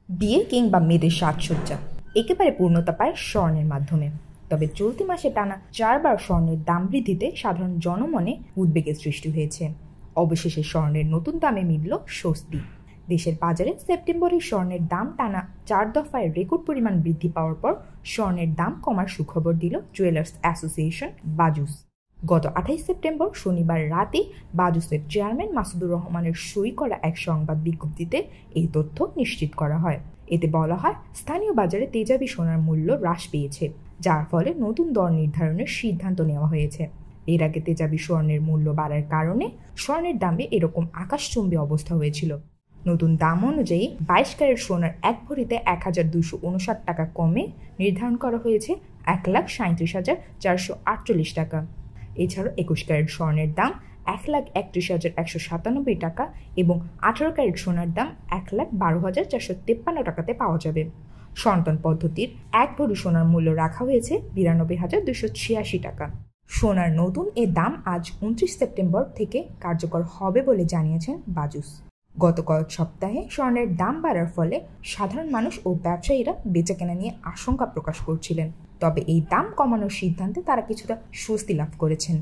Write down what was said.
বিয়ে কিংবা মেয়েদের সাজসজ্জা একেবারে পূর্ণতা পায় স্বর্ণের মাধ্যমে। তবে চলতি মাসে টানা 4 বার স্বর্ণের দাম বৃদ্ধিতে সাধারণ জনমনে উদ্বেগের সৃষ্টি হয়েছে। অবশেষে স্বর্ণের নতুন দামে মিলল স্বস্তি। দেশের বাজারে সেপ্টেম্বরে স্বর্ণের দাম টানা 4 দফায় রেকর্ড পরিমাণ বৃদ্ধি পাওয়ার পর স্বর্ণের দাম কমার সুখবর দিল জুয়েলার্স অ্যাসোসিয়েশন বাজুস। গত 28 সেপ্টেম্বর শনিবার রাতে বাজুসের চেয়ারম্যান মাসুদুর রহমানের সই করা এক সংবাদ বিজ্ঞপ্তিতে এই তথ্য নিশ্চিত করা হয়। এতে বলা হয়, স্থানীয় বাজারে তেজাবি সোনার মূল্য হ্রাস পেয়েছে, যার ফলে নতুন দর নির্ধারণের সিদ্ধান্ত নেওয়া হয়েছে। এর আগে তেজাবি স্বর্ণের মূল্য বাড়ার কারণে স্বর্ণের দামে এরকম আকাশচুম্বী অবস্থা হয়েছিল। নতুন দাম অনুযায়ী 22 ক্যারেট সোনার 1 ভরিতে 1259 টাকা কমে নির্ধারণ করা হয়েছে 1,37,448 টাকা। এছাড়াও 21 ক্যারেট স্বর্ণের দাম 1,31,197 টাকা এবং 18 ক্যারেট সোনার দাম 1,12,453 টাকাতে পাওয়া যাবে। সন্তান পদ্ধতির 1 ভরি সোনার মূল্য রাখা হয়েছে 92,286 টাকা। সোনার নতুন এ দাম আজ 29 সেপ্টেম্বর থেকে কার্যকর হবে বলে জানিয়েছেন বাজুস। গত কয়েক সপ্তাহে স্বর্ণের দাম বাড়ার ফলে সাধারণ মানুষ ও ব্যবসায়ীরা বেচাকেনা নিয়ে আশঙ্কা প্রকাশ করছিলেন। তবে এই দাম কমানোর সিদ্ধান্তে তারা কিছুটা স্বস্তি লাভ করেছেন।